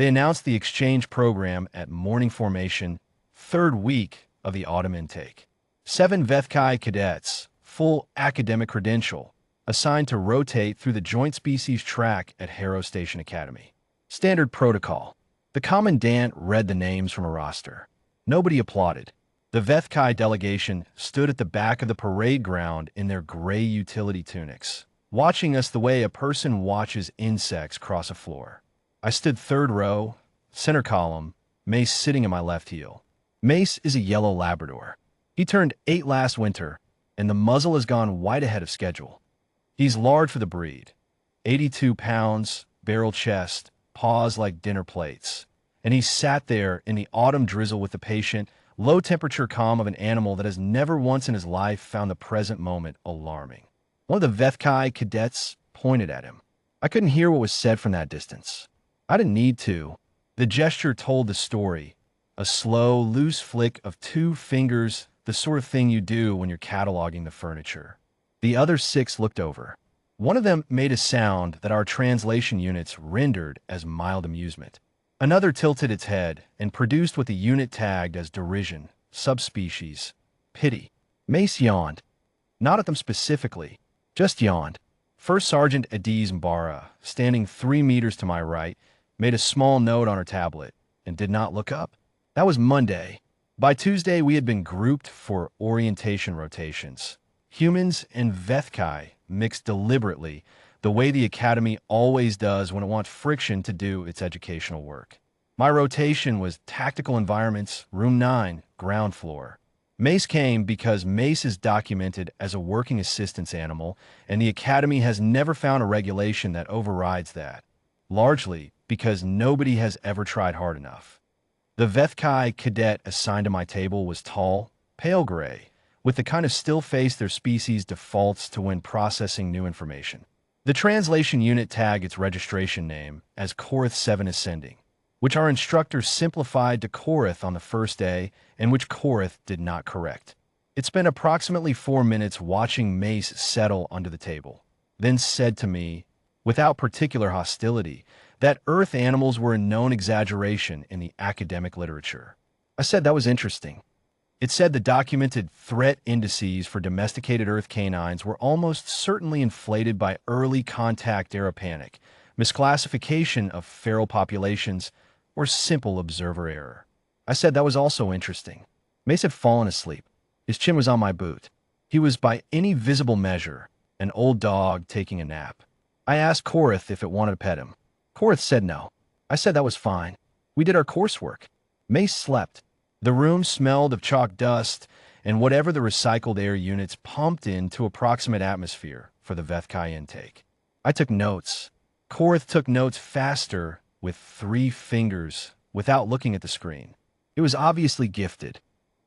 They announced the exchange program at morning formation, third week of the autumn intake. 7 Vethkai Cadets, full academic credential, assigned to rotate through the Joint Species track at Harrow Station Academy. Standard protocol. The commandant read the names from a roster. Nobody applauded. The Vethkai delegation stood at the back of the parade ground in their gray utility tunics, watching us the way a person watches insects cross a floor. I stood third row, center column, Mace sitting in my left heel. Mace is a yellow Labrador. He turned 8 last winter, and the muzzle has gone wide ahead of schedule. He's large for the breed. 82 pounds, barrel chest, paws like dinner plates. And he sat there in the autumn drizzle with the patient, low-temperature calm of an animal that has never once in his life found the present moment alarming. One of the Vethkai cadets pointed at him. I couldn't hear what was said from that distance. I didn't need to. The gesture told the story. A slow, loose flick of 2 fingers, the sort of thing you do when you're cataloging the furniture. The other 6 looked over. One of them made a sound that our translation units rendered as mild amusement. Another tilted its head and produced what the unit tagged as derision, subspecies, pity. Mace yawned. Not at them specifically, just yawned. First Sergeant Adiz Mbara, standing 3 meters to my right, made a small note on her tablet and did not look up. That was Monday. By Tuesday, we had been grouped for orientation rotations. Humans and Vethkai mixed deliberately, the way the Academy always does when it wants friction to do its educational work. My rotation was tactical environments, room 9, ground floor. Mace came because Mace is documented as a working assistance animal, and the Academy has never found a regulation that overrides that, largely because nobody has ever tried hard enough. The Vethkai cadet assigned to my table was tall, pale gray, with the kind of still face their species defaults to when processing new information. The translation unit tagged its registration name as Korath 7 Ascending, which our instructor simplified to Korath on the first day and which Korath did not correct. It spent approximately 4 minutes watching Mace settle onto the table, then said to me, without particular hostility, that Earth animals were a known exaggeration in the academic literature. I said that was interesting. It said the documented threat indices for domesticated Earth canines were almost certainly inflated by early contact era panic, misclassification of feral populations, or simple observer error. I said that was also interesting. Mace had fallen asleep. His chin was on my boot. He was by any visible measure an old dog taking a nap. I asked Korath if it wanted to pet him. Korath said no. I said that was fine. We did our coursework. Mace slept. The room smelled of chalk dust and whatever the recycled air units pumped into approximate atmosphere for the Vethkai intake. I took notes. Korath took notes faster with 3 fingers without looking at the screen. It was obviously gifted.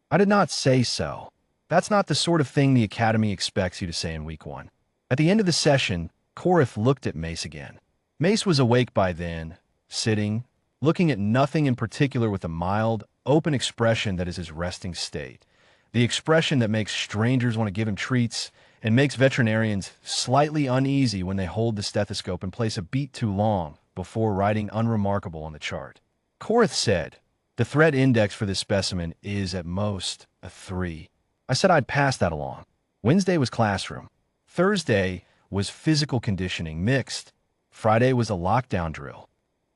I did not say so. That's not the sort of thing the Academy expects you to say in week 1. At the end of the session, Korath looked at Mace again. Mace was awake by then, sitting, looking at nothing in particular with a mild, open expression that is his resting state. The expression that makes strangers want to give him treats and makes veterinarians slightly uneasy when they hold the stethoscope and place a beat too long before writing unremarkable on the chart. Korath said, the threat index for this specimen is at most a 3. I said I'd pass that along. Wednesday was classroom. Thursday was physical conditioning mixed. Friday was a lockdown drill.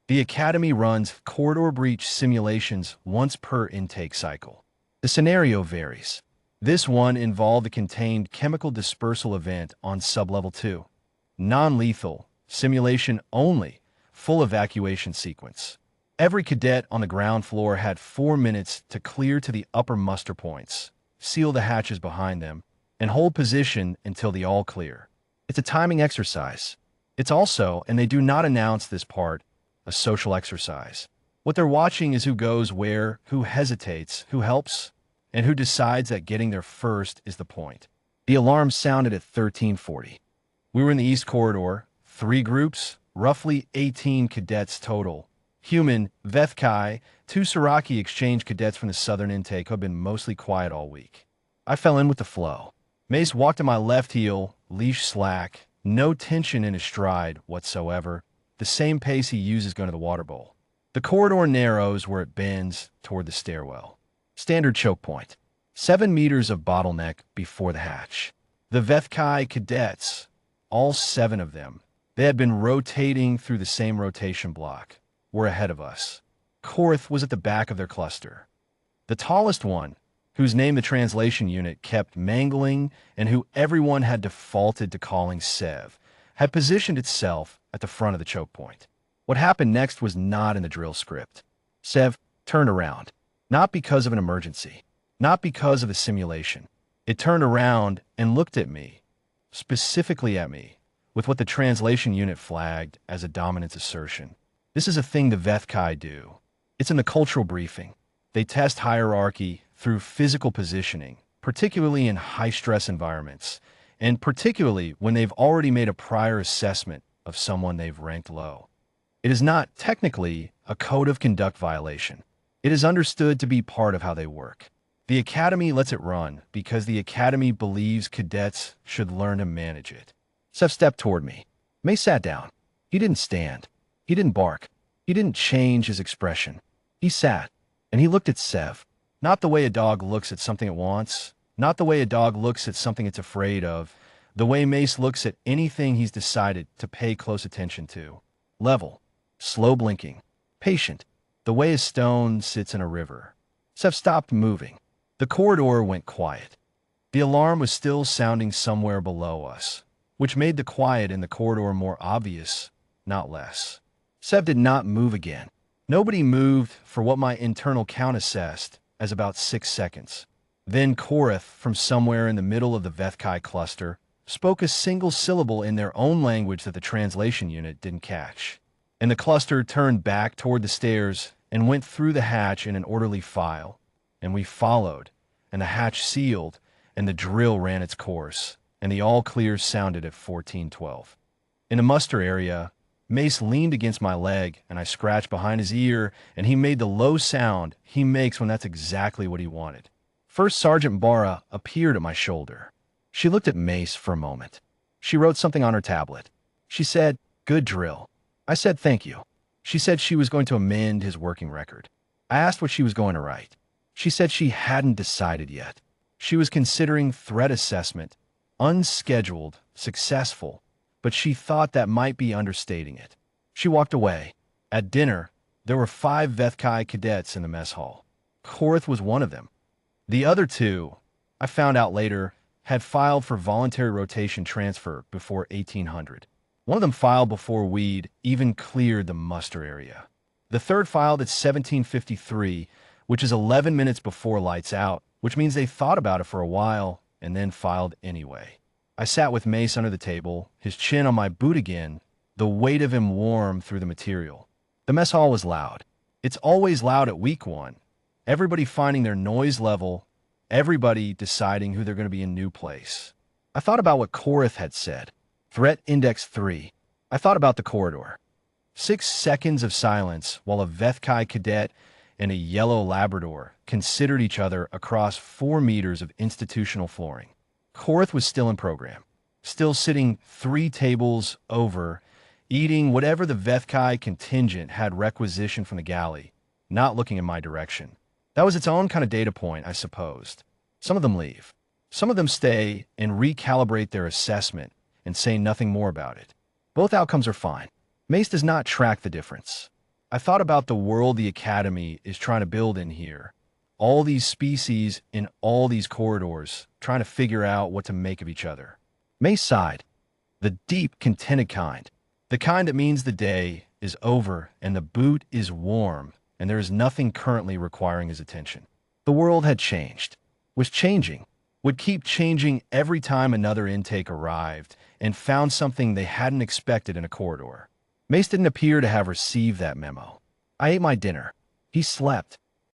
The Academy runs corridor breach simulations once per intake cycle. The scenario varies. This one involved a contained chemical dispersal event on sublevel 2. Non-lethal, simulation only, full evacuation sequence. Every cadet on the ground floor had 4 minutes to clear to the upper muster points, seal the hatches behind them, and hold position until the all clear. It's a timing exercise. It's also, and they do not announce this part, a social exercise. What they're watching is who goes where, who hesitates, who helps, and who decides that getting there first is the point. The alarm sounded at 13:40. We were in the East Corridor, 3 groups, roughly 18 cadets total. Human, Vethkai, 2 Siraki exchange cadets from the southern intake who have been mostly quiet all week. I fell in with the flow. Mace walked at my left heel, leash slack, no tension in his stride whatsoever, the same pace he uses going to the water bowl. The corridor narrows where it bends toward the stairwell. Standard choke point. 7 meters of bottleneck before the hatch. The Vethkai Cadets, all 7 of them, they had been rotating through the same rotation block, were ahead of us. Korth was at the back of their cluster. The tallest one, whose name the translation unit kept mangling and who everyone had defaulted to calling Sev, had positioned itself at the front of the choke point. What happened next was not in the drill script. Sev turned around, not because of an emergency, not because of a simulation. It turned around and looked at me, specifically at me, with what the translation unit flagged as a dominance assertion. This is a thing the Vethkai do. It's in the cultural briefing. They test hierarchy through physical positioning, particularly in high-stress environments, and particularly when they've already made a prior assessment of someone they've ranked low. It is not technically a code of conduct violation. It is understood to be part of how they work. The Academy lets it run because the Academy believes cadets should learn to manage it. Sev stepped toward me. May sat down. He didn't stand. He didn't bark. He didn't change his expression. He sat, and he looked at Sev. Not the way a dog looks at something it wants, not the way a dog looks at something it's afraid of, the way Mace looks at anything he's decided to pay close attention to. Level, slow blinking, patient, the way a stone sits in a river. Sev stopped moving. The corridor went quiet. The alarm was still sounding somewhere below us, which made the quiet in the corridor more obvious, not less. Sev did not move again. Nobody moved for what my internal count assessed as about 6 seconds. Then Korth, from somewhere in the middle of the Vethkai cluster, spoke a single syllable in their own language that the translation unit didn't catch. And the cluster turned back toward the stairs and went through the hatch in an orderly file. And we followed, and the hatch sealed, and the drill ran its course, and the all-clear sounded at 1412. In the muster area, Mace leaned against my leg, and I scratched behind his ear, and he made the low sound he makes when that's exactly what he wanted. First Sergeant Barra appeared at my shoulder. She looked at Mace for a moment. She wrote something on her tablet. She said, "Good drill." I said thank you. She said she was going to amend his working record. I asked what she was going to write. She said she hadn't decided yet. She was considering threat assessment, unscheduled, successful, but she thought that might be understating it. She walked away. At dinner, there were 5 Vethkai cadets in the mess hall. Korth was one of them. The other 2, I found out later, had filed for voluntary rotation transfer before 1800. One of them filed before we'd even cleared the muster area. The third filed at 1753, which is 11 minutes before lights out, which means they thought about it for a while and then filed anyway. I sat with Mace under the table, his chin on my boot again, the weight of him warm through the material. The mess hall was loud. It's always loud at week 1. Everybody finding their noise level, everybody deciding who they're going to be in new place. I thought about what Korth had said. Threat Index 3. I thought about the corridor. 6 seconds of silence while a Vethkai cadet and a yellow Labrador considered each other across 4 meters of institutional flooring. Korth was still in program, still sitting 3 tables over, eating whatever the Vethkai contingent had requisitioned from the galley, not looking in my direction. That was its own kind of data point, I supposed. Some of them leave. Some of them stay and recalibrate their assessment and say nothing more about it. Both outcomes are fine. Mace does not track the difference. I thought about the world the Academy is trying to build in here. All these species in all these corridors, trying to figure out what to make of each other. Mace sighed. The deep, contented kind. The kind that means the day is over and the boot is warm and there is nothing currently requiring his attention. The world had changed, was changing, would keep changing every time another intake arrived and found something they hadn't expected in a corridor. Mace didn't appear to have received that memo. I ate my dinner. He slept.